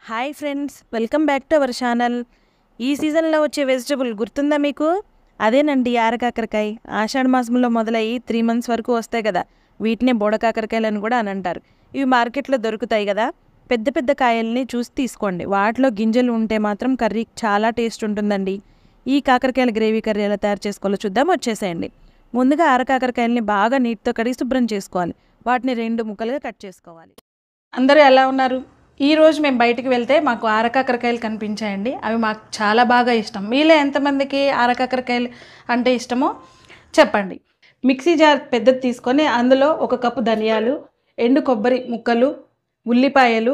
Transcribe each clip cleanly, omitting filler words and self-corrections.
Hi friends, welcome back to our channel. ఈ సీజన్లో వచ్చే వెజిటబుల్ గుర్తుందా మీకు? అదేనండి ఆరకాకరకాయ. ఆషాఢ మాసంలో మొదలయ్యి 3 months వరకు వస్తాయి కదా, వీటినే బోడకాకరకాయలు అని కూడా అని అంటారు. ఇవి మార్కెట్లో దొరుకుతాయి కదా. పెద్ద పెద్ద కాయల్ని చూసి తీసుకోండి. వాటిలో గింజలు ఉంటే మాత్రం కర్రీ చాలా టేస్ట్ ఉంటుందండి. ఈ కాకరకాయల గ్రేవీ కర్రీ ఎలా తయారు చేసుకోవాలో చూద్దాం, వచ్చేసేయండి. ముందుగా ఆరకాకరకాయల్ని బాగా నీటితో కడిగి శుభ్రం చేసుకోవాలి. వాటిని 2 ముక్కలుగా కట్ చేసుకోవాలి. అందరూ ఎలా ఉన్నారు? ఈరోజు మేము బయటికి వెళ్తే మాకు ఆరకాకరకాయలు కనిపించాయండి. అవి మాకు చాలా బాగా ఇష్టం. మీలో ఎంతమందికి ఆరకాకరకాయలు అంటే ఇష్టమో చెప్పండి. మిక్సీ జార్ పెద్దది తీసుకొని అందులో 1 కప్పు ధనియాలు, ఎండు కొబ్బరి ముక్కలు, ఉల్లిపాయలు,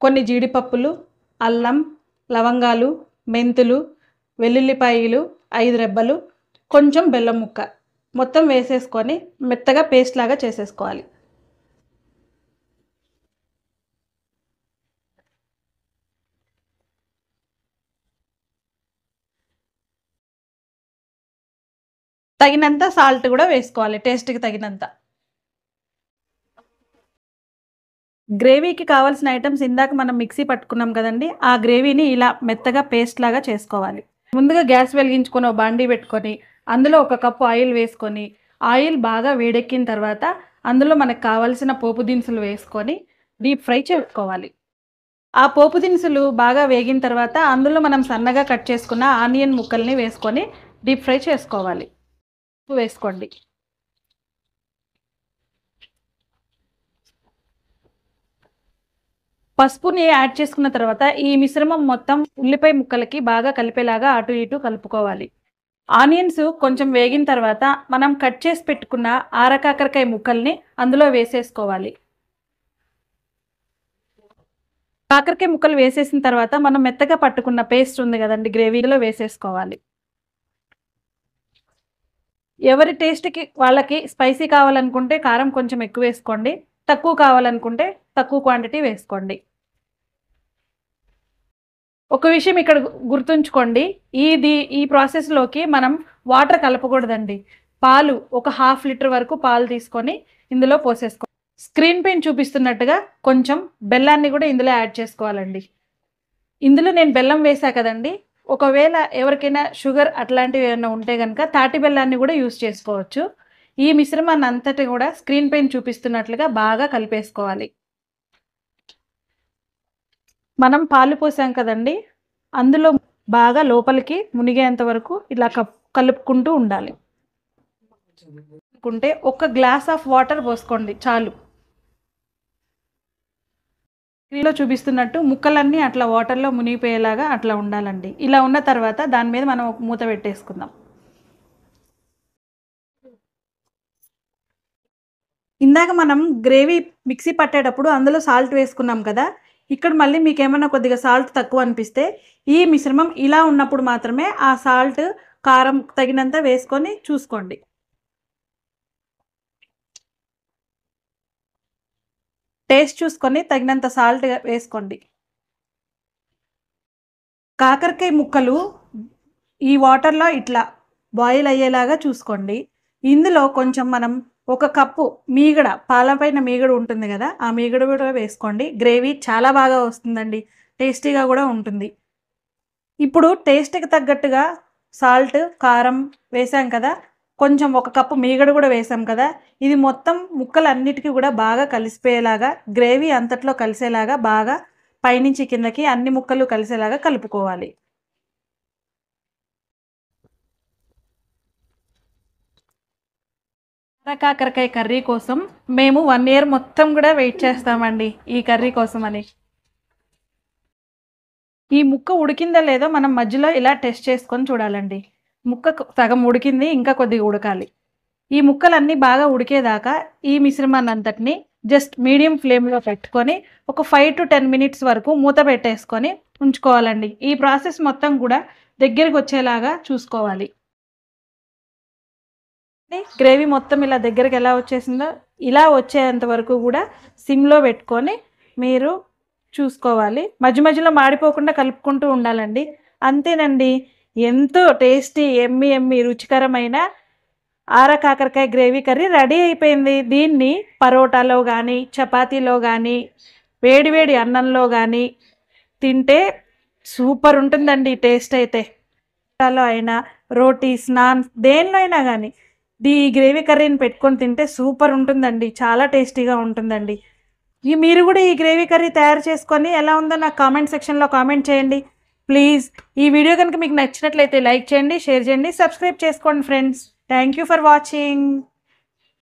కొన్ని జీడిపప్పులు, అల్లం, లవంగాలు, మెంతులు, వెల్లుల్లిపాయలు 5 రెబ్బలు, కొంచెం బెల్లం ముక్క మొత్తం వేసేసుకొని మెత్తగా పేస్ట్ లాగా చేసేసుకోవాలి. తగినంత సాల్ట్ కూడా వేసుకోవాలి, టేస్ట్కి తగినంత. గ్రేవీకి కావాల్సిన ఐటమ్స్ ఇందాక మనం మిక్సీ పట్టుకున్నాం కదండి, ఆ గ్రేవీని ఇలా మెత్తగా పేస్ట్ లాగా చేసుకోవాలి. ముందుగా గ్యాస్ వెలిగించుకొని ఒక బాండీ పెట్టుకొని అందులో 1 కప్పు ఆయిల్ వేసుకొని, ఆయిల్ బాగా వేడెక్కిన తర్వాత అందులో మనకు కావాల్సిన పోపు దినుసులు వేసుకొని డీప్ ఫ్రై చేసుకోవాలి. ఆ పోపు దినుసులు బాగా వేగిన తర్వాత అందులో మనం సన్నగా కట్ చేసుకున్న ఆనియన్ ముక్కల్ని వేసుకొని డీప్ ఫ్రై చేసుకోవాలి. వేసుకోండి. పసుపుని యాడ్ చేసుకున్న తర్వాత ఈ మిశ్రమం మొత్తం ఉల్లిపాయ ముక్కలకి బాగా కలిపేలాగా అటు ఇటు కలుపుకోవాలి. ఆనియన్స్ కొంచెం వేగిన తర్వాత మనం కట్ చేసి పెట్టుకున్న ఆరకాకరకాయ ముక్కల్ని అందులో వేసేసుకోవాలి. కాకరకాయ ముక్కలు వేసేసిన తర్వాత మనం మెత్తగా పట్టుకున్న పేస్ట్ ఉంది కదండి, గ్రేవీలో వేసేసుకోవాలి. ఎవరి టేస్ట్కి వాళ్ళకి స్పైసీ కావాలనుకుంటే కారం కొంచెం ఎక్కువ వేసుకోండి, తక్కువ కావాలనుకుంటే తక్కువ క్వాంటిటీ వేసుకోండి. ఒక విషయం ఇక్కడ గుర్తుంచుకోండి, ఈ ప్రాసెస్లోకి మనం వాటర్ కలపకూడదండి. పాలు 1/2 లీటర్ వరకు పాలు తీసుకొని ఇందులో పోసేసుకోండి. స్క్రీన్ పైన చూపిస్తున్నట్టుగా కొంచెం బెల్లాన్ని కూడా ఇందులో యాడ్ చేసుకోవాలండి. ఇందులో నేను బెల్లం వేసా కదండి, ఒకవేళ ఎవరికైనా షుగర్ అట్లాంటివి ఏమైనా ఉంటే కనుక తాటి బెల్లాన్ని కూడా యూస్ చేసుకోవచ్చు. ఈ మిశ్రమాన్ని అంతటి కూడా స్క్రీన్ పైన చూపిస్తున్నట్లుగా బాగా కలిపేసుకోవాలి. మనం పాలు పోసాం కదండి, అందులో బాగా లోపలికి మునిగేంత వరకు ఇలా కలుపుకుంటూ ఉండాలి. అనుకుంటే 1 గ్లాస్ ఆఫ్ వాటర్ పోసుకోండి చాలు. స్క్రీన్లో చూపిస్తున్నట్టు ముక్కలన్నీ అట్లా వాటర్లో మునిగిపోయేలాగా అట్లా ఉండాలండి. ఇలా ఉన్న తర్వాత దాని మీద మనం ఒక మూత పెట్టేసుకుందాం. ఇందాక మనం గ్రేవీ మిక్సీ పట్టేటప్పుడు అందులో సాల్ట్ వేసుకున్నాం కదా, ఇక్కడ మళ్ళీ మీకు ఏమైనా కొద్దిగా సాల్ట్ తక్కువ అనిపిస్తే ఈ మిశ్రమం ఇలా ఉన్నప్పుడు మాత్రమే ఆ సాల్ట్ కారం తగినంత వేసుకొని చూసుకోండి. టేస్ట్ చూసుకొని తగినంత సాల్ట్ వేసుకోండి. కాకరకాయ ముక్కలు ఈ వాటర్లో ఇట్లా బాయిల్ అయ్యేలాగా చూసుకోండి. ఇందులో కొంచెం మనం 1 కప్పు మీగడ, పాలపైన మీగడ ఉంటుంది కదా, ఆ మీగడ కూడా వేసుకోండి. గ్రేవీ చాలా బాగా వస్తుందండి, టేస్టీగా కూడా ఉంటుంది. ఇప్పుడు టేస్ట్కి తగ్గట్టుగా సాల్ట్, కారం వేసాం కదా, కొంచెం 1 కప్పు మీగడ కూడా వేసాం కదా, ఇది మొత్తం ముక్కలన్నిటికీ కూడా బాగా కలిసిపోయేలాగా, గ్రేవీ అంతట్లో కలిసేలాగా బాగా పైనుంచి కిందకి అన్ని ముక్కలు కలిసేలాగా కలుపుకోవాలి. కాకరకాయ కర్రీ కోసం మేము 1 year మొత్తం కూడా వెయిట్ చేస్తామండి ఈ కర్రీ కోసం అని. ఈ ముక్క ఉడికిందా లేదో మనం మధ్యలో ఇలా టెస్ట్ చేసుకొని చూడాలండి. ముక్క సగం ఉడికింది, ఇంకా కొద్దిగా ఉడకాలి. ఈ ముక్కలన్నీ బాగా ఉడికేదాకా ఈ మిశ్రమాన్ని అంతటిని జస్ట్ మీడియం ఫ్లేమ్లో పెట్టుకొని ఒక 5 to 10 minutes వరకు మూత పెట్టేసుకొని ఉంచుకోవాలండి. ఈ ప్రాసెస్ మొత్తం కూడా దగ్గరికి వచ్చేలాగా చూసుకోవాలి. గ్రేవీ మొత్తం ఇలా దగ్గరికి ఎలా వచ్చేసిందో ఇలా వచ్చేంత వరకు కూడా సిమ్లో పెట్టుకొని మీరు చూసుకోవాలి. మధ్య మధ్యలో మాడిపోకుండా కలుపుకుంటూ ఉండాలండి. అంతేనండి, ఎంతో టేస్టీ ఎమ్మి రుచికరమైన ఆరకాకరకాయ గ్రేవీ కర్రీ రెడీ అయిపోయింది. దీన్ని పరోటాలో కానీ, చపాతీలో కానీ, వేడివేడి అన్నంలో కానీ తింటే సూపర్ ఉంటుందండి టేస్ట్ అయితే. లో అయినా రోటీస్ నాన్ దేనిలో అయినా కానీ ఈ గ్రేవీ కర్రీని పెట్టుకొని తింటే సూపర్ ఉంటుందండి, చాలా టేస్టీగా ఉంటుందండి. మీరు కూడా ఈ గ్రేవీ కర్రీ తయారు చేసుకొని ఎలా ఉందో నాకు కామెంట్ సెక్షన్లో కామెంట్ చేయండి ప్లీజ్. ఈ వీడియో కనుక మీకు నచ్చినట్లయితే లైక్ చేయండి, షేర్ చేయండి, సబ్స్క్రైబ్ చేసుకోండి friends. Thank you for watching.